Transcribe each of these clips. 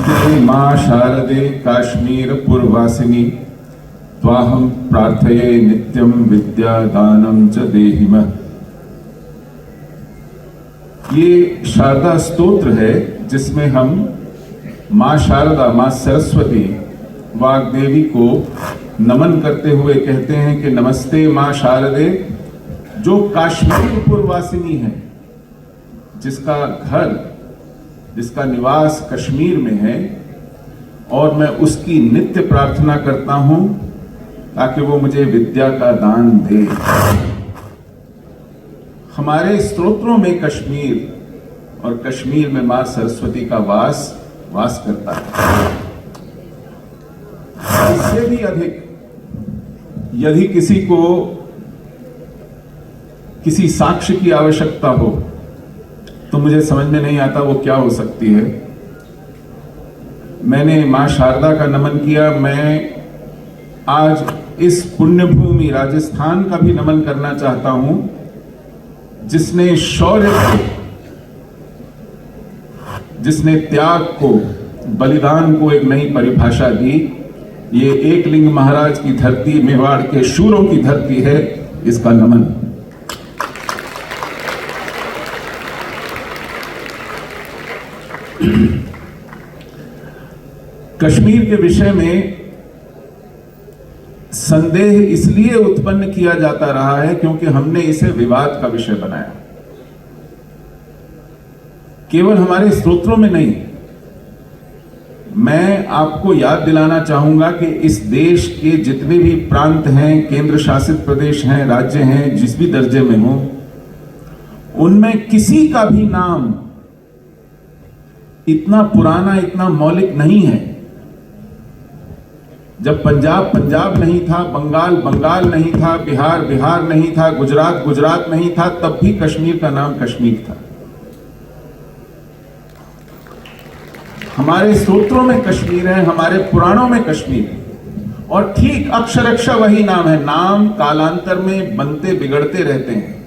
नमस्ते माँ शारदे काश्मीर पुरवासिनी त्वाहं प्रार्थये नित्यं विद्यादानं च देहि मः। ये शारदा स्तोत्र है जिसमें हम माँ शारदा, माँ सरस्वती वाग्देवी को नमन करते हुए कहते हैं कि नमस्ते माँ शारदे, जो काश्मीर पुरवासिनी है, जिसका घर, जिसका निवास कश्मीर में है, और मैं उसकी नित्य प्रार्थना करता हूं ताकि वो मुझे विद्या का दान दे। हमारे स्तोत्रों में कश्मीर और कश्मीर में मां सरस्वती का वास करता है। इससे भी अधिक यदि किसी को किसी साक्ष्य की आवश्यकता हो तो मुझे समझ में नहीं आता वो क्या हो सकती है। मैंने मां शारदा का नमन किया, मैं आज इस पुण्य भूमि राजस्थान का भी नमन करना चाहता हूं, जिसने शौर्य को, जिसने त्याग को, बलिदान को एक नई परिभाषा दी। ये एकलिंग महाराज की धरती, मेवाड़ के शूरों की धरती है, इसका नमन। कश्मीर के विषय में संदेह इसलिए उत्पन्न किया जाता रहा है क्योंकि हमने इसे विवाद का विषय बनाया। केवल हमारे स्तोत्रों में नहीं, मैं आपको याद दिलाना चाहूंगा कि इस देश के जितने भी प्रांत हैं, केंद्र शासित प्रदेश हैं, राज्य हैं, जिस भी दर्जे में हो, उनमें किसी का भी नाम इतना पुराना, इतना मौलिक नहीं है। जब पंजाब नहीं था, बंगाल नहीं था, बिहार नहीं था, गुजरात नहीं था, तब भी कश्मीर का नाम कश्मीर था। हमारे स्तोत्रों में कश्मीर है, हमारे पुराणों में कश्मीर है, और ठीक अक्षरशः वही नाम है। नाम कालांतर में बनते बिगड़ते रहते हैं।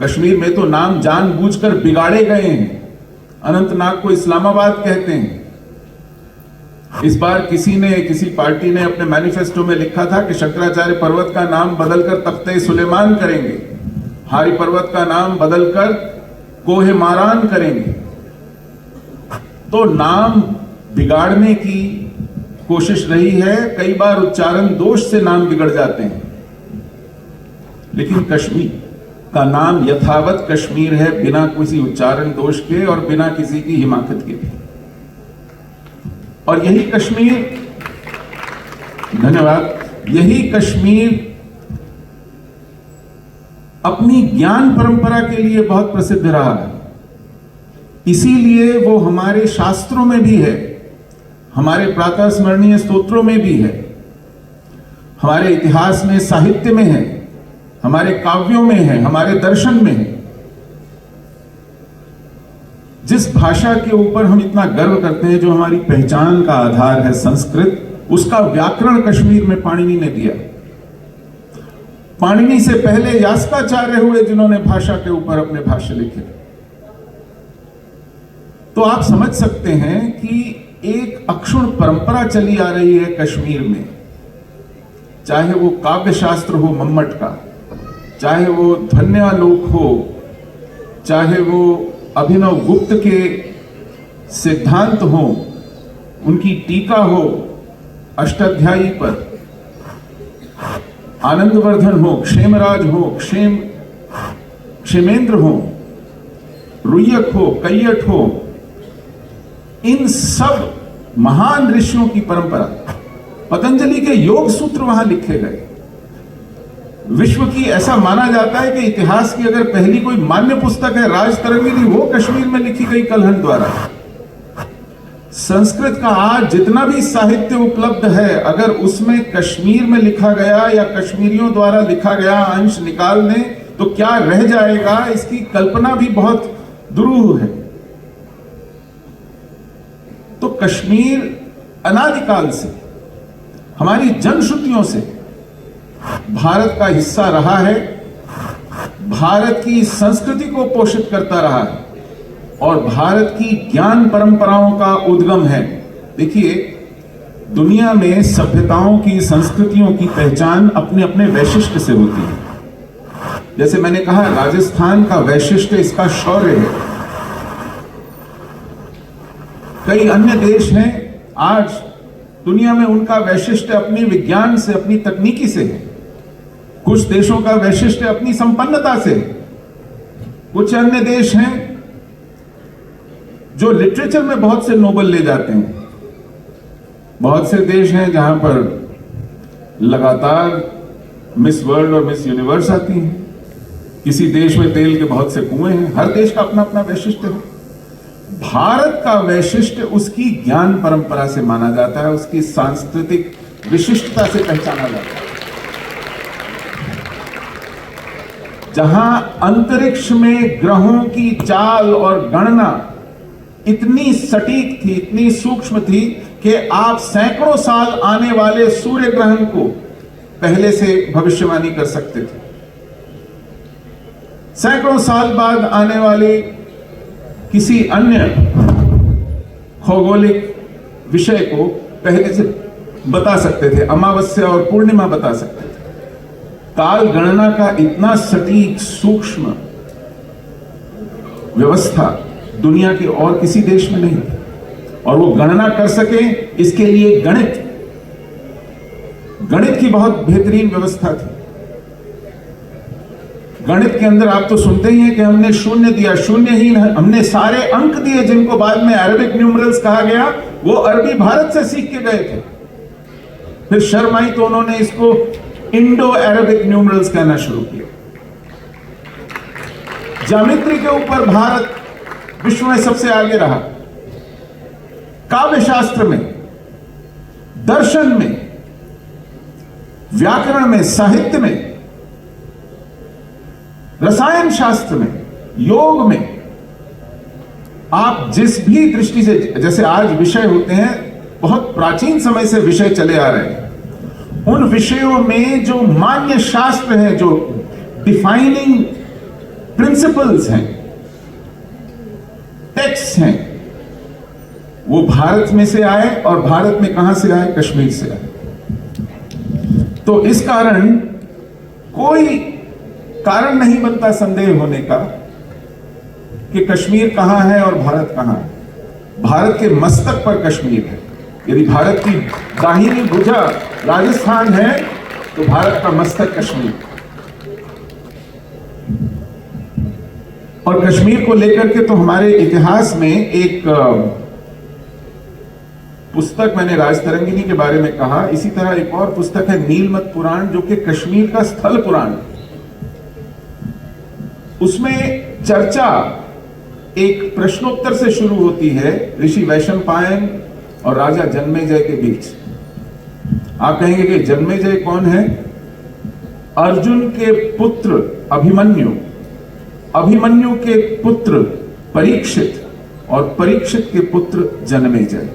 कश्मीर में तो नाम जानबूझकर बिगाड़े गए हैं। अनंतनाग को इस्लामाबाद कहते हैं। इस बार किसी पार्टी ने अपने मैनिफेस्टो में लिखा था कि शंकराचार्य पर्वत का नाम बदलकर तख्ते सुलेमान करेंगे, हारी पर्वत का नाम बदलकर कोहे मारान करेंगे। तो नाम बिगाड़ने की कोशिश रही है। कई बार उच्चारण दोष से नाम बिगड़ जाते हैं, लेकिन कश्मीर का नाम यथावत कश्मीर है, बिना किसी उच्चारण दोष के और बिना किसी की हिमाकत के। और यही कश्मीर, धन्यवाद, यही कश्मीर अपनी ज्ञान परंपरा के लिए बहुत प्रसिद्ध रहा है। इसीलिए वो हमारे शास्त्रों में भी है, हमारे प्रातः स्मरणीय स्तोत्रों में भी है, हमारे इतिहास में, साहित्य में है, हमारे काव्यों में है, हमारे दर्शन में है। जिस भाषा के ऊपर हम इतना गर्व करते हैं, जो हमारी पहचान का आधार है, संस्कृत, उसका व्याकरण कश्मीर में पाणिनि ने दिया। पाणिनि से पहले यास्काचार्य हुए जिन्होंने भाषा के ऊपर अपने भाष्य लिखे। तो आप समझ सकते हैं कि एक अक्षुण परंपरा चली आ रही है कश्मीर में, चाहे वो काव्य शास्त्र हो मम्मट का, चाहे वो ध्वन्यालोक हो, चाहे वो अभिनव गुप्त के सिद्धांत हो, उनकी टीका हो अष्टाध्यायी पर, आनंदवर्धन हो, क्षेमराज हो, क्षेमेंद्र हो, रुयक हो, कैयट हो, इन सब महान ऋषियों की परंपरा, पतंजलि के योग सूत्र वहां लिखे गए। विश्व की ऐसा माना जाता है कि इतिहास की अगर पहली कोई मान्य पुस्तक है राजतरंगिणी, वो कश्मीर में लिखी गई कलहन द्वारा। संस्कृत का आज जितना भी साहित्य उपलब्ध है, अगर उसमें कश्मीर में लिखा गया या कश्मीरियों द्वारा लिखा गया अंश निकाल दें तो क्या रह जाएगा, इसकी कल्पना भी बहुत दुरूह है। तो कश्मीर अनादिकाल से, हमारी जनश्रुतियों से भारत का हिस्सा रहा है, भारत की संस्कृति को पोषित करता रहा है। और भारत की ज्ञान परंपराओं का उद्गम है। देखिए, दुनिया में सभ्यताओं की, संस्कृतियों की पहचान अपने अपने वैशिष्ट्य से होती है। जैसे मैंने कहा, राजस्थान का वैशिष्ट्य इसका शौर्य है। कई अन्य देश हैं, आज दुनिया में उनका वैशिष्ट्य अपनी विज्ञान से, अपनी तकनीकी से है। कुछ देशों का वैशिष्ट्य अपनी संपन्नता से है। कुछ अन्य देश हैं जो लिटरेचर में बहुत से नोबेल ले जाते हैं। बहुत से देश हैं जहां पर लगातार मिस वर्ल्ड और मिस यूनिवर्स आती हैं। किसी देश में तेल के बहुत से कुएं हैं। हर देश का अपना अपना वैशिष्ट्य है। भारत का वैशिष्ट्य उसकी ज्ञान परंपरा से माना जाता है, उसकी सांस्कृतिक विशिष्टता से पहचाना जाता है। जहां अंतरिक्ष में ग्रहों की चाल और गणना इतनी सटीक थी, इतनी सूक्ष्म थी कि आप सैकड़ों साल आने वाले सूर्य ग्रहण को पहले से भविष्यवाणी कर सकते थे। सैकड़ों साल बाद आने वाले किसी अन्य खगोलिक विषय को पहले से बता सकते थे। अमावस्या और पूर्णिमा बता सकते थे। काल गणना का इतना सटीक, सूक्ष्म व्यवस्था दुनिया के और किसी देश में नहीं। और वो गणना कर सके, इसके लिए गणित की बहुत बेहतरीन व्यवस्था थी। गणित के अंदर आप तो सुनते ही हैं कि हमने शून्य दिया, शून्य ही नहीं, हमने सारे अंक दिए जिनको बाद में अरबिक न्यूमरल्स कहा गया। वो अरबी भारत से सीख के गए थे। फिर शर्म आई तो उन्होंने इसको इंडो अरबिक न्यूमरल्स कहना शुरू किया। ज्योमेट्री के ऊपर भारत विश्व में सबसे आगे रहा। काव्य शास्त्र में, दर्शन में, व्याकरण में, साहित्य में, रसायन शास्त्र में, योग में, आप जिस भी दृष्टि से, जैसे आज विषय होते हैं, बहुत प्राचीन समय से विषय चले आ रहे हैं। उन विषयों में जो मान्य शास्त्र है, जो डिफाइनिंग प्रिंसिपल्स हैं, टेक्स्ट हैं, वो भारत में से आए। और भारत में कहां से आए? कश्मीर से आए। तो इस कारण कोई कारण नहीं बनता संदेह होने का कि कश्मीर कहां है और भारत कहां है। भारत के मस्तक पर कश्मीर है। यदि भारत की दाहिनी भुजा राजस्थान है तो भारत का मस्तक कश्मीर। और कश्मीर को लेकर के तो हमारे इतिहास में एक पुस्तक, मैंने राजतरंगिनी के बारे में कहा, इसी तरह एक और पुस्तक है नीलमत पुराण, जो कि कश्मीर का स्थल पुराण है। उसमें चर्चा एक प्रश्नोत्तर से शुरू होती है ऋषि वैशंपायन और राजा जन्मेजय के बीच। आप कहेंगे कि जन्मेजय कौन है? अर्जुन के पुत्र अभिमन्यु, अभिमन्यु के पुत्र परीक्षित और परीक्षित के पुत्र जन्मेजय।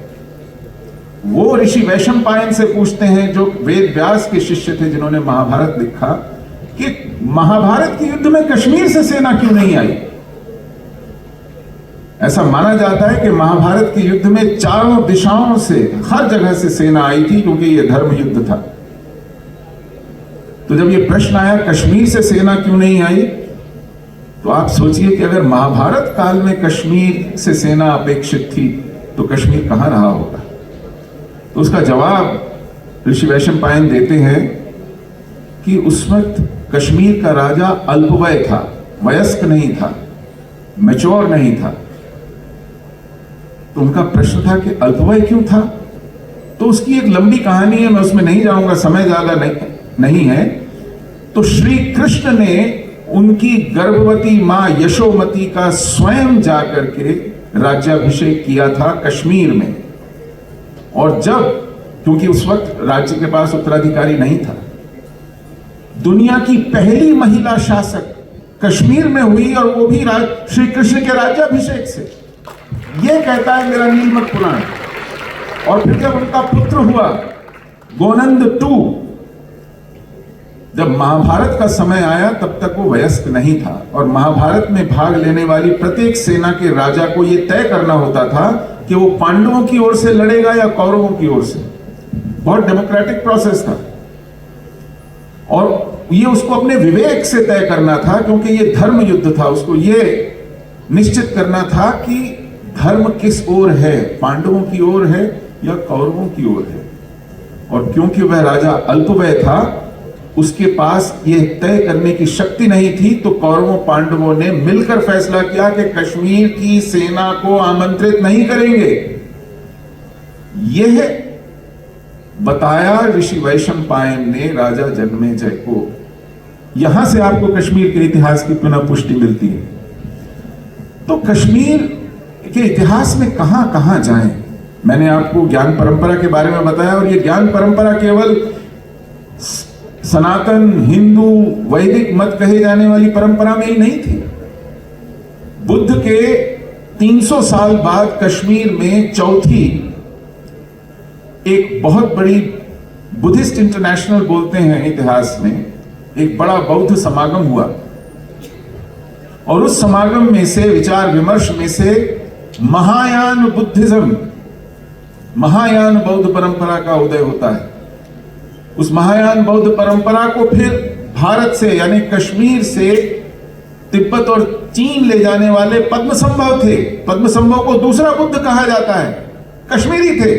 वो ऋषि वैशंपायन से पूछते हैं, जो वेद व्यास के शिष्य थे, जिन्होंने महाभारत लिखा, कि महाभारत के युद्ध में कश्मीर से सेना क्यों नहीं आई? ऐसा माना जाता है कि महाभारत के युद्ध में चारों दिशाओं से, हर जगह से सेना आई थी, क्योंकि यह धर्म युद्ध था। तो जब यह प्रश्न आया कश्मीर से सेना क्यों नहीं आई, तो आप सोचिए कि अगर महाभारत काल में कश्मीर से सेना अपेक्षित थी तो कश्मीर कहां रहा होगा। तो उसका जवाब ऋषि वैशंपायन देते हैं कि उस वक्त कश्मीर का राजा अल्पवय था, वयस्क नहीं था, मैच्योर नहीं था। तो उनका प्रश्न था कि अल्पवय क्यों था? तो उसकी एक लंबी कहानी है, मैं उसमें नहीं जाऊंगा, समय ज्यादा नहीं है। तो श्री कृष्ण ने उनकी गर्भवती मां यशोमती का स्वयं जाकर के राज्याभिषेक किया था कश्मीर में। और जब, क्योंकि उस वक्त राज्य के पास उत्तराधिकारी नहीं था, दुनिया की पहली महिला शासक कश्मीर में हुई, और वो भी श्री कृष्ण के राज्याभिषेक से। यह कहता है मेरा नीलमत पुराण। और फिर जब उनका पुत्र हुआ गोनंद II, जब महाभारत का समय आया तब तक वो वयस्क नहीं था, और महाभारत में भाग लेने वाली प्रत्येक सेना के राजा को यह तय करना होता था कि वो पांडवों की ओर से लड़ेगा या कौरवों की ओर से। बहुत डेमोक्रेटिक प्रोसेस था, और ये उसको अपने विवेक से तय करना था, क्योंकि ये धर्म युद्ध था। उसको ये निश्चित करना था कि धर्म किस ओर है, पांडवों की ओर है या कौरवों की ओर है। और क्योंकि वह राजा अल्पवय था, उसके पास यह तय करने की शक्ति नहीं थी, तो कौरवों पांडवों ने मिलकर फैसला किया कि कश्मीर की सेना को आमंत्रित नहीं करेंगे। यह बताया ऋषि वैशंपायन ने राजा जन्मेजय को। यहां से आपको कश्मीर के इतिहास की पुनः पुष्टि मिलती है। तो कश्मीर के इतिहास में कहां कहां जाएं? मैंने आपको ज्ञान परंपरा के बारे में बताया, और यह ज्ञान परंपरा केवल सनातन हिंदू वैदिक मत कहे जाने वाली परंपरा में ही नहीं थी। बुद्ध के 300 साल बाद कश्मीर में चौथी एक बहुत बड़ी बुद्धिस्ट इंटरनेशनल बोलते हैं इतिहास में, एक बड़ा बौद्ध समागम हुआ, और उस समागम में से, विचार विमर्श में से, महायान बुद्धिज्म, महायान बौद्ध परंपरा का उदय होता है। उस महायान बौद्ध परंपरा को फिर भारत से यानी कश्मीर से तिब्बत और चीन ले जाने वाले पद्मसंभव थे। पद्मसंभव को दूसरा बुद्ध कहा जाता है, कश्मीरी थे।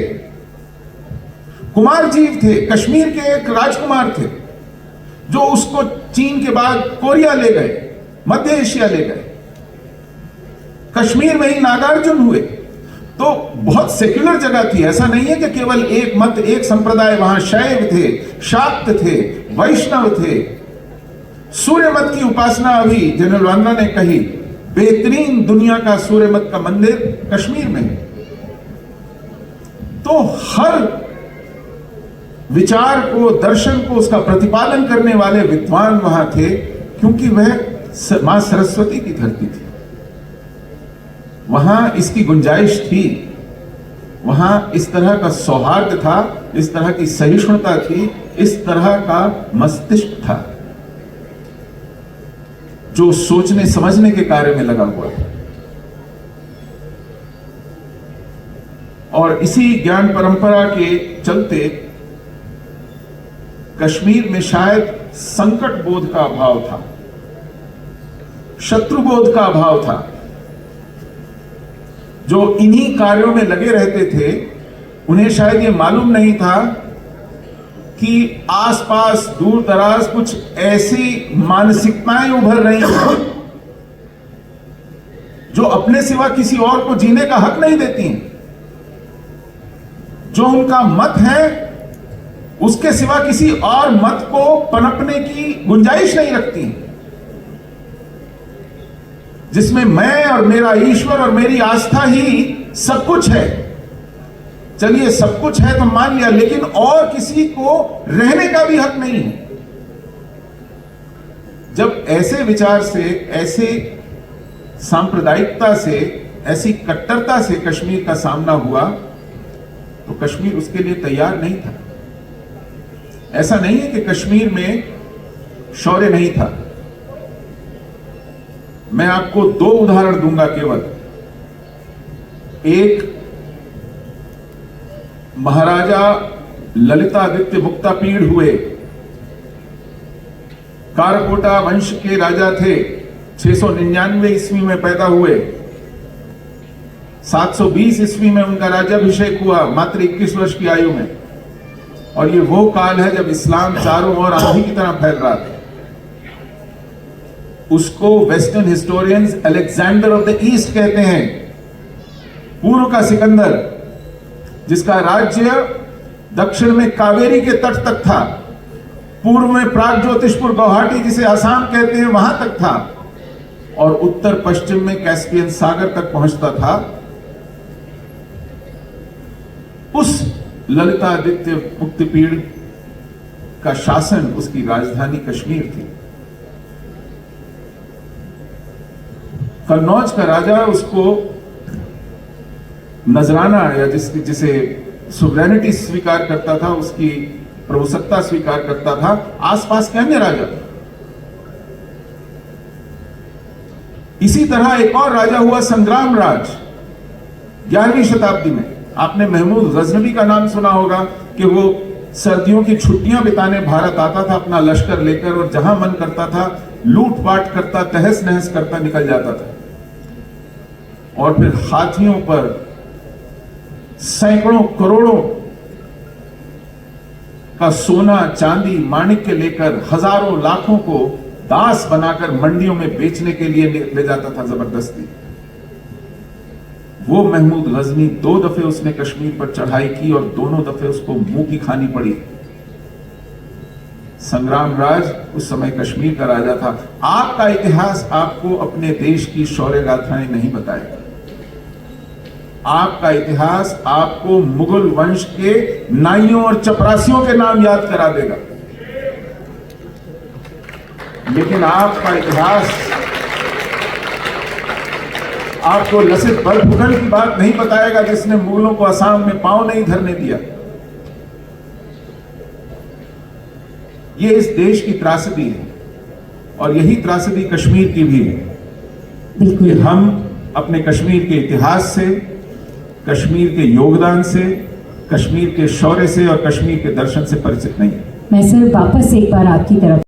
कुमारजीव थे, कश्मीर के एक राजकुमार थे, जो उसको चीन के बाद कोरिया ले गए, मध्य एशिया ले गए। कश्मीर में ही नागार्जुन हुए। तो बहुत सेक्युलर जगह थी। ऐसा नहीं है कि केवल एक मत, एक संप्रदाय। वहां शैव थे, शाक्त थे, वैष्णव थे। सूर्य मत की उपासना, अभी जनरल वांद्रा ने कही, बेहतरीन दुनिया का सूर्य मत का मंदिर कश्मीर में है। तो हर विचार को, दर्शन को, उसका प्रतिपादन करने वाले विद्वान वहां थे, क्योंकि वह मां सरस्वती की धरती थी। वहां इसकी गुंजाइश थी, वहां इस तरह का सौहार्द था, इस तरह की सहिष्णुता थी, इस तरह का मस्तिष्क था जो सोचने समझने के कार्य में लगा हुआ था। और इसी ज्ञान परंपरा के चलते कश्मीर में शायद संकट बोध का अभाव था, शत्रु बोध का अभाव था। जो इन्हीं कार्यों में लगे रहते थे, उन्हें शायद ये मालूम नहीं था कि आसपास दूर दराज कुछ ऐसी मानसिकताएं उभर रही हैं जो अपने सिवा किसी और को जीने का हक नहीं देती हैं। जो उनका मत है, उसके सिवा किसी और मत को पनपने की गुंजाइश नहीं रखती हैं। जिसमें मैं और मेरा ईश्वर और मेरी आस्था ही सब कुछ है। चलिए सब कुछ है तो मान लिया, लेकिन और किसी को रहने का भी हक नहीं है। जब ऐसे विचार से, ऐसे सांप्रदायिकता से, ऐसी कट्टरता से कश्मीर का सामना हुआ, तो कश्मीर उसके लिए तैयार नहीं था। ऐसा नहीं है कि कश्मीर में शौर्य नहीं था। मैं आपको दो उदाहरण दूंगा केवल। एक, महाराजा ललितादित्य मुक्तापीड़ हुए, कारकोटा वंश के राजा थे। 699 ईस्वी में पैदा हुए, 720 ईस्वी में उनका राज्याभिषेक हुआ, मात्र 21 वर्ष की आयु में। और ये वो काल है जब इस्लाम चारों ओर आंधी की तरह फैल रहा था। उसको western historians Alexander of the east कहते हैं, पूर्व का सिकंदर, जिसका राज्य दक्षिण में कावेरी के तट तक था, पूर्व में प्रागज्योतिषपुर गुवाहाटी जिसे आसाम कहते हैं वहां तक था, और उत्तर पश्चिम में कैस्पियन सागर तक पहुंचता था। उस ललितादित्य मुक्तिपीड़ का शासन, उसकी राजधानी कश्मीर थी। कन्नौज का राजा उसको नजराना या जिसे सुवरेनिटी स्वीकार करता था, उसकी प्रभुसत्ता स्वीकार करता था, आसपास के अन्य राजा। इसी तरह एक और राजा हुआ संग्राम राज 11वीं शताब्दी में। आपने महमूद गजनवी का नाम सुना होगा कि वो सर्दियों की छुट्टियां बिताने भारत आता था अपना लश्कर लेकर, और जहां मन करता था लूटपाट करता, तहस नहस करता निकल जाता था। और फिर हाथियों पर सैकड़ों करोड़ों का सोना चांदी माणिक्य लेकर हजारों लाखों को दास बनाकर मंडियों में बेचने के लिए ले जाता था जबरदस्ती। वो महमूद गजनी 2 दफे उसने कश्मीर पर चढ़ाई की और दोनों दफे उसको मुंह की खानी पड़ी। संग्राम राज उस समय कश्मीर का राजा था। आपका इतिहास आपको अपने देश की शौर्य गाथाएं नहीं बताएगा। आपका इतिहास आपको मुगल वंश के नाइयों और चपरासियों के नाम याद करा देगा, लेकिन आपका इतिहास आपको लसित बरफुकन की बात नहीं बताएगा जिसने मुगलों को असम में पांव नहीं धरने दिया। ये इस देश की त्रासदी है और यही त्रासदी कश्मीर की भी है। बिल्कुल। हम अपने कश्मीर के इतिहास से, कश्मीर के योगदान से, कश्मीर के शौर्य से और कश्मीर के दर्शन से परिचित नहीं है। मैं सर वापस एक बार आपकी तरफ